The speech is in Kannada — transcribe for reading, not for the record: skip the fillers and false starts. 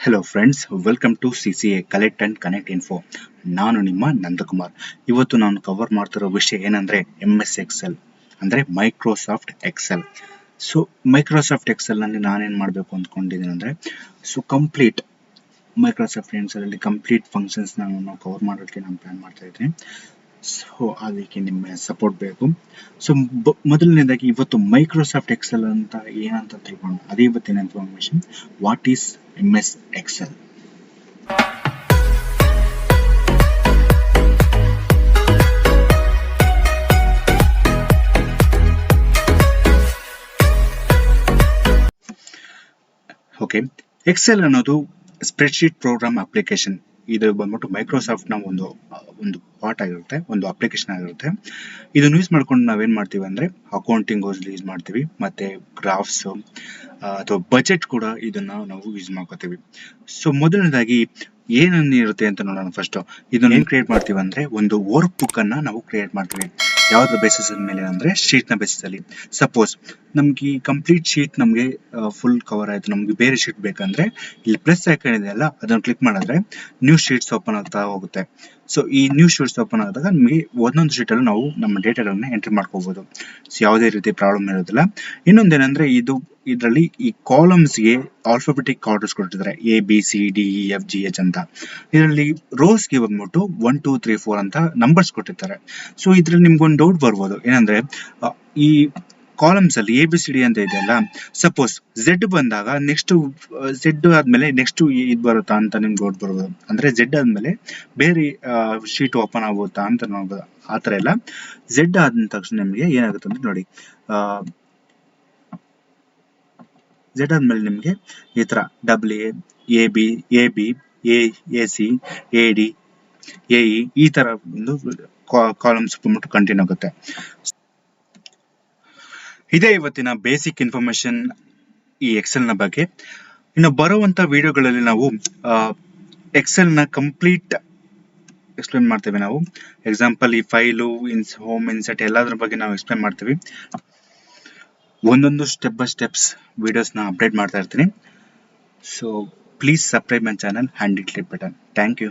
Hello friends, welcome to CCA Collect and Connect Info. ನಾನು ನಿಮ್ಮ ನಂದಕುಮಾರ್. ಇವತ್ತು ನಾನು ಕವರ್ ಮಾಡ್ತಿರೋ ವಿಷಯ ಏನಂದ್ರೆ MS Excel ಅಂದ್ರೆ Microsoft Excel. So Microsoft Excel ನಲ್ಲಿ ನಾನೇನ್ ಮಾಡಬೇಕು ಅಂದ್ಕೊಂಡಿದ್ದೀನಿ ಅಂದ್ರೆ ಕಂಪ್ಲೀಟ್ ಮೈಕ್ರೋಸಾಫ್ಟ್ ಎಕ್ಸೆಲ್ ಅಲ್ಲಿ ಕಂಪ್ಲೀಟ್ ಫಂಕ್ಷನ್ಸ್ ನಾನು ಕವರ್ ಮಾಡೋದಕ್ಕೆ ನಾನು ಪ್ಲಾನ್ ಮಾಡ್ತಾ ಇದ್ದೀನಿ. ಸೊ ಅದಕ್ಕೆ ನಿಮ್ಮ ಸಪೋರ್ಟ್ ಬೇಕು. ಸೊ ಮೊದಲನೇದಾಗಿ ಇವತ್ತು ಮೈಕ್ರೋಸಾಫ್ಟ್ ಎಕ್ಸೆಲ್ ಅಂತ ಏನಂತ ತಿಳ್ಕೊಂಡು ಅದೇ ಇವತ್ತಿನ information. What is MS Excel? Okay, Excel ಅನ್ನೋದು ಸ್ಪ್ರೆಡ್ಶೀಟ್ ಪ್ರೋಗ್ರಾಮ್ ಅಪ್ಲಿಕೇಶನ್. ಇದು ಬಂದ್ಬಿಟ್ಟು ಮೈಕ್ರೋಸಾಫ್ಟ್ ನ ಒಂದು ಪಾರ್ಟ್ ಆಗಿರುತ್ತೆ, ಒಂದು ಅಪ್ಲಿಕೇಶನ್ ಆಗಿರುತ್ತೆ. ಇದನ್ನು ಯೂಸ್ ಮಾಡ್ಕೊಂಡು ನಾವೇನ್ ಮಾಡ್ತೀವಿ ಅಂದ್ರೆ ಅಕೌಂಟಿಂಗ್ ಯೂಸ್ ಮಾಡ್ತೀವಿ, ಮತ್ತೆ ಗ್ರಾಫ್ಸ್ ಅಥವಾ ಬಜೆಟ್ ಕೂಡ ಇದನ್ನ ನಾವು ಯೂಸ್ ಮಾಡ್ಕೋತೀವಿ. ಸೊ ಮೊದಲನೇದಾಗಿ ಏನನ್ನ ಇರುತ್ತೆ ಅಂತ ನೋಡೋಣ. ಫಸ್ಟ್ ಇದನ್ನ ಏನ್ ಕ್ರಿಯೇಟ್ ಮಾಡ್ತೀವಿ ಅಂದ್ರೆ ಒಂದು ವರ್ಕ್ ಬುಕ್ ಅನ್ನ ನಾವು ಕ್ರಿಯೇಟ್ ಮಾಡ್ತೀವಿ. ಯಾವ್ದು ಬೇಸಿಸ್ ಮೇಲೆ ಅಂದ್ರೆ ಶೀಟ್ ನ ಬೇಸಿಸ್ ಅಲ್ಲಿ. ಸಪೋಸ್ ನಮ್ಗೆ ಈ ಕಂಪ್ಲೀಟ್ ಶೀಟ್ ನಮ್ಗೆ ಫುಲ್ ಕವರ್ ಆಯ್ತು, ನಮ್ಗೆ ಬೇರೆ ಶೀಟ್ ಬೇಕಂದ್ರೆ ಇಲ್ಲಿ ಪ್ಲಸ್ ಐಕಾನ್ ಇದೆ ಅಲ್ಲ, ಅದನ್ನ ಕ್ಲಿಕ್ ಮಾಡಿದ್ರೆ ನ್ಯೂ ಶೀಟ್ಸ್ ಓಪನ್ ಆಗ್ತಾ ಹೋಗುತ್ತೆ. ಸೊ ಈ ನ್ಯೂ ಶೀಟ್ಸ್ ಓಪನ್ ಆದಾಗ ನಮಗೆ ಒಂದೊಂದು ಶೀಟ್ ಅಲ್ಲಿ ನಾವು ನಮ್ಮ ಡೇಟಾಗಳನ್ನ ಎಂಟ್ರಿ ಮಾಡ್ಕೋಬಹುದು. ಸೊ ಯಾವುದೇ ರೀತಿ ಪ್ರಾಬ್ಲಮ್ ಇರೋದಿಲ್ಲ. ಇನ್ನೊಂದೇನಂದ್ರೆ ಇದರಲ್ಲಿ ಈ ಕಾಲಮ್ಸ್ ಗೆ ಆಲ್ಫಾಬೆಟಿಕ್ ಆರ್ಡರ್ಸ್ ಕೊಟ್ಟಿದ್ದಾರೆ, ABCDEFGH ಅಂತ. ಇದರಲ್ಲಿ ರೋಸ್ ಗೆ ಬಂದ್ಬಿಟ್ಟು 1 2 3 4 ಅಂತ ನಂಬರ್ಸ್ ಕೊಟ್ಟಿರ್ತಾರೆ. ಸೊ ಇದ್ರಲ್ಲಿ ನಿಮ್ಗೊಂದು ಡೌಟ್ ಬರ್ಬೋದು, ಏನಂದ್ರೆ ಈ ಕಾಲಮ್ಸ್ ಅಲ್ಲಿ ABCD ಅಂತ ಇದೆಯಲ್ಲ, ಸಪೋಸ್ Z ಬಂದಾಗ ನೆಕ್ಸ್ಟ್ Z ಆದ್ಮೇಲೆ ನೆಕ್ಸ್ಟ್ ಇದು ಬರುತ್ತಾ ಅಂತ ನಿಮ್ಗೆ ಡೌಟ್ ಬರ್ಬೋದು. ಅಂದ್ರೆ Z ಆದ್ಮೇಲೆ ಬೇರೆ ಶೀಟ್ ಓಪನ್ ಆಗುತ್ತಾ ಅಂತ ನೋಡ್ಬೋದು. ಆತರ ಎಲ್ಲ Z ಆದ ತಕ್ಷಣ ನಿಮ್ಗೆ ಏನಾಗುತ್ತೆ ಅಂದ್ರೆ ನೋಡಿ, Z ಆದ್ಮೇಲೆ ನಿಮ್ಗೆ ಈ ತರ AA AB AC AD AE ಈ ತರ ಒಂದು ಕಾಲಮ್ಸ್ ಬಂದ್ಬಿಟ್ಟು ಕಂಟಿನ್ಯೂ ಆಗುತ್ತೆ. ಇದೇ ಇವತ್ತಿನ ಬೇಸಿಕ್ ಇನ್ಫಾರ್ಮೇಶನ್ ಈ ಎಕ್ಸೆಲ್ ನ ಬಗ್ಗೆ. ಇನ್ನು ಬರುವಂತ ವಿಡಿಯೋಗಳಲ್ಲಿ ನಾವು ಎಕ್ಸೆಲ್ ನ ಕಂಪ್ಲೀಟ್ ಎಕ್ಸ್ಪ್ಲೇನ್ ಮಾಡ್ತೇವೆ. ನಾವು ಎಕ್ಸಾಂಪಲ್ ಈ ಫೈಲು ಹೋಮ್ ಇನ್ಸರ್ಟ್ ಎಲ್ಲದ್ರ ಬಗ್ಗೆ ನಾವು ಎಕ್ಸ್ಪ್ಲೇನ್ ಮಾಡ್ತೀವಿ. ಒಂದೊಂದು ಸ್ಟೆಪ್ ಬೈ ಸ್ಟೆಪ್ಸ್ ವಿಡಿಯೋಸ್ ನ ಅಪ್ಡೇಟ್ ಮಾಡ್ತಾ ಇರ್ತೀನಿ. So please subscribe my channel and hit the button. Thank you.